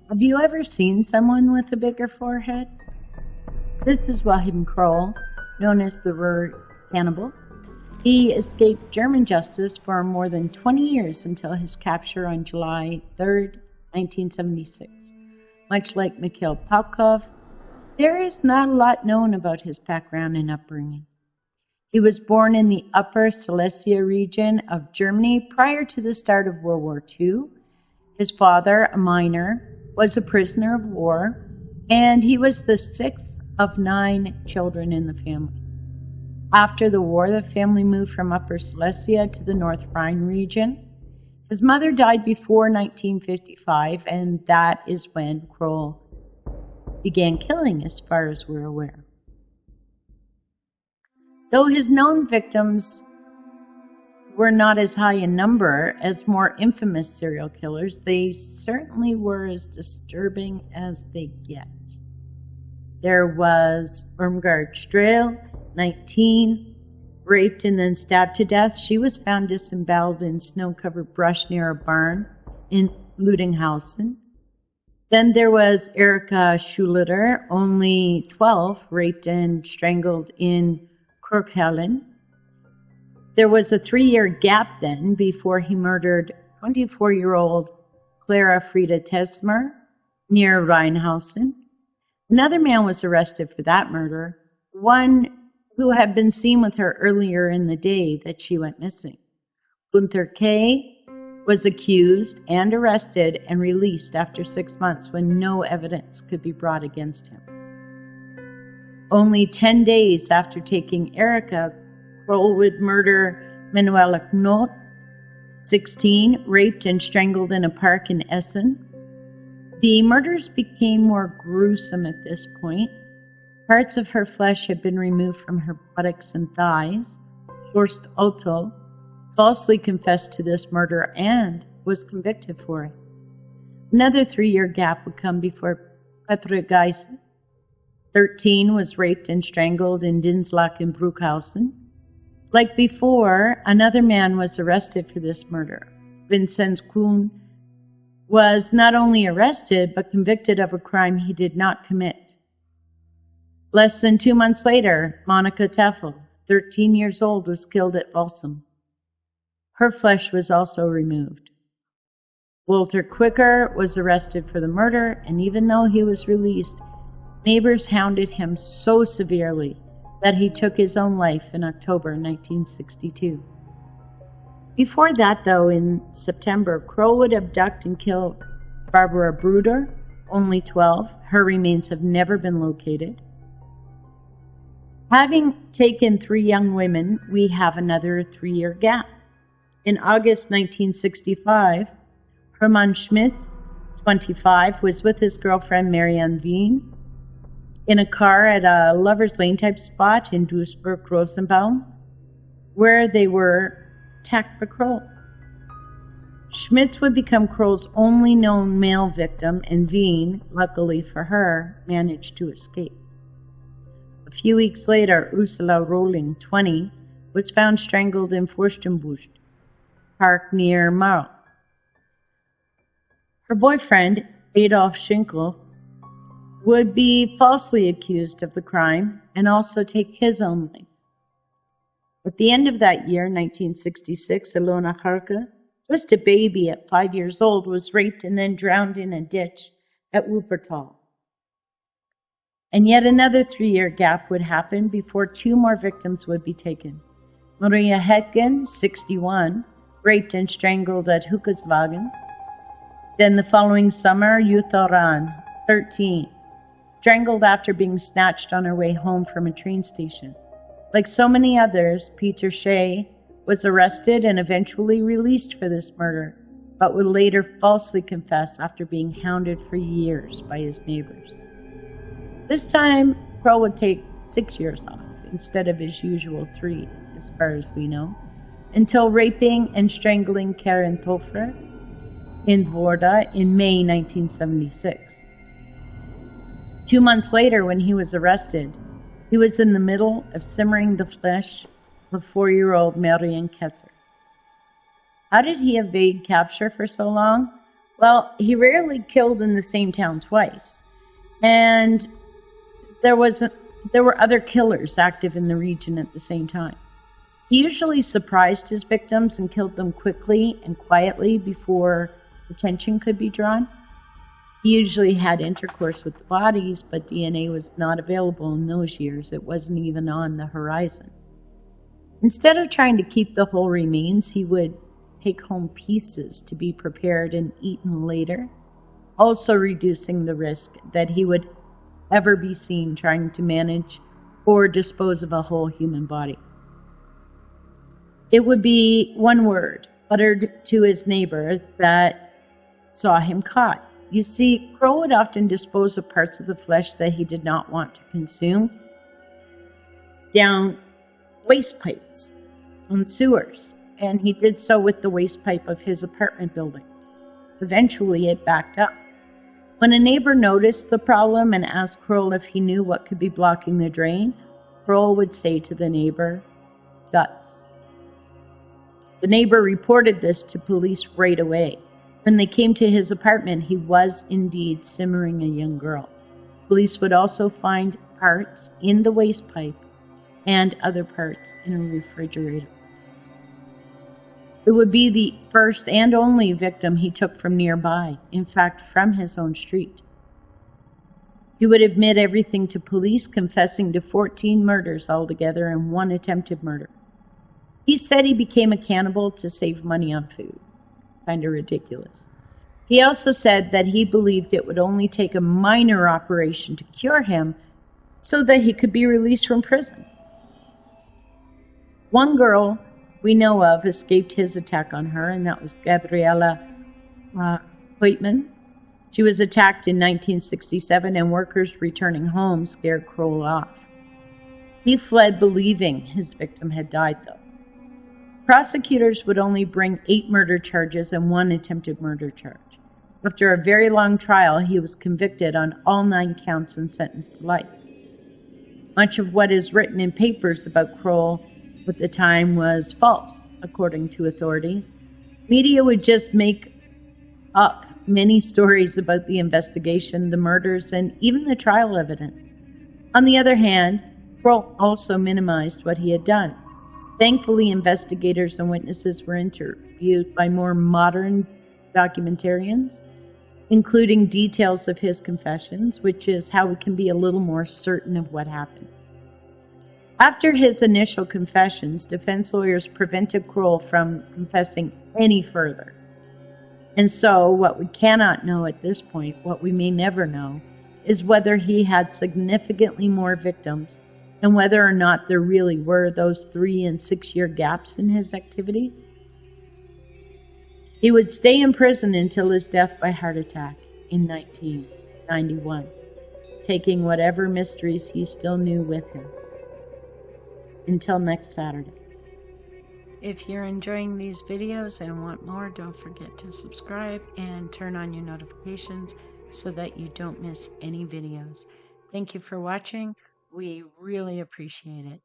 Have you ever seen someone with a bigger forehead? This is Joachim Kroll, known as the Ruhr Cannibal. He escaped German justice for more than 20 years until his capture on July 3, 1976. Much like Mikhail Paukov, there is not a lot known about his background and upbringing. He was born in the Upper Silesia region of Germany prior to the start of World War II. His father, a miner, was a prisoner of war, and he was the sixth of 9 children in the family. After the war, the family moved from Upper Silesia to the North Rhine region. His mother died before 1955, and that is when Kroll began killing, as far as we're aware. Though his known victims were not as high in number as more infamous serial killers, they certainly were as disturbing as they get. There was Irmgard Strahl, 19, raped and then stabbed to death. She was found disemboweled in snow-covered brush near a barn in Ludinghausen. Then there was Erika Schuliter, only 12, raped and strangled in Kirchhellen. There was a 3-year gap then before he murdered 24-year-old Clara Frieda Tesmer near Rheinhausen. Another man was arrested for that murder, one who had been seen with her earlier in the day that she went missing. Gunther K. was accused and arrested and released after 6 months when no evidence could be brought against him. Only 10 days after taking Erika, Kroll would murder Manuela Knott, 16, raped and strangled in a park in Essen. The murders became more gruesome at this point. Parts of her flesh had been removed from her buttocks and thighs. Horst Otto falsely confessed to this murder and was convicted for it. Another 3-year gap would come before Petra Geise, 13, was raped and strangled in Dinslack in Bruckhausen. Like before, another man was arrested for this murder. Vinzenz Kuhn was not only arrested, but convicted of a crime he did not commit. Less than 2 months later, Monika Teffel, 13 years old, was killed at Walsum. Her flesh was also removed. Walter Quicker was arrested for the murder, and even though he was released, neighbors hounded him so severely that he took his own life in October 1962. Before that, though, in September, Kroll would abduct and kill Barbara Bruder, only 12. Her remains have never been located. Having taken 3 young women, we have another 3-year gap. In August 1965, Hermann Schmitz, 25, was with his girlfriend Marianne Wien in a car at a lover's lane type spot in Duisburg-Rosenbaum, where they were attacked by Kroll. Schmitz would become Kroll's only known male victim, and Wien, luckily for her, managed to escape. A few weeks later, Ursula Rohling, 20, was found strangled in Furstenbusch Park near Marl. Her boyfriend, Adolf Schinkel, would be falsely accused of the crime and also take his own life. At the end of that year, 1966, Ilona Harke, just a baby at 5 years old, was raped and then drowned in a ditch at Wuppertal. And yet another 3-year gap would happen before 2 more victims would be taken. Maria Hetgen, 61, raped and strangled at Hückeswagen. Then the following summer, Jutta Rahn, 13, strangled after being snatched on her way home from a train station. Like so many others, Peter Shea was arrested and eventually released for this murder, but would later falsely confess after being hounded for years by his neighbors. This time, Kroll would take 6 years off instead of his usual 3, as far as we know, until raping and strangling Karen Toffer in Vorda in May 1976. 2 months later, when he was arrested, he was in the middle of simmering the flesh of 4-year-old Marion Ketter. How did he evade capture for so long? Well, he rarely killed in the same town twice, and there were other killers active in the region at the same time. He usually surprised his victims and killed them quickly and quietly before attention could be drawn. He usually had intercourse with the bodies, but DNA was not available in those years. It wasn't even on the horizon. Instead of trying to keep the whole remains, he would take home pieces to be prepared and eaten later, also reducing the risk that he would ever be seen trying to manage or dispose of a whole human body. It would be one word uttered to his neighbor that saw him caught. You see, Kroll would often dispose of parts of the flesh that he did not want to consume down waste pipes and sewers, and he did so with the waste pipe of his apartment building. Eventually, it backed up. When a neighbor noticed the problem and asked Kroll if he knew what could be blocking the drain, Kroll would say to the neighbor, "Guts." The neighbor reported this to police right away. When they came to his apartment, he was indeed simmering a young girl. Police would also find parts in the waste pipe and other parts in a refrigerator. It would be the first and only victim he took from nearby, in fact, from his own street. He would admit everything to police, confessing to 14 murders altogether and 1 attempted murder. He said he became a cannibal to save money on food. Kind of ridiculous. He also said that he believed it would only take a minor operation to cure him so that he could be released from prison. One girl we know of escaped his attack on her, and that was Gabriela Hoytman. She was attacked in 1967, and workers returning home scared Kroll off. He fled believing his victim had died, though. Prosecutors would only bring 8 murder charges and 1 attempted murder charge. After a very long trial, he was convicted on all 9 counts and sentenced to life. Much of what is written in papers about Kroll at the time was false, according to authorities. Media would just make up many stories about the investigation, the murders, and even the trial evidence. On the other hand, Kroll also minimized what he had done. Thankfully, investigators and witnesses were interviewed by more modern documentarians, including details of his confessions, which is how we can be a little more certain of what happened. After his initial confessions, defense lawyers prevented Kroll from confessing any further. And so, what we cannot know at this point, what we may never know, is whether he had significantly more victims and whether or not there really were those 3- and 6-year gaps in his activity. He would stay in prison until his death by heart attack in 1991, taking whatever mysteries he still knew with him. Until next Saturday. If you're enjoying these videos and want more, don't forget to subscribe and turn on your notifications so that you don't miss any videos. Thank you for watching. We really appreciate it.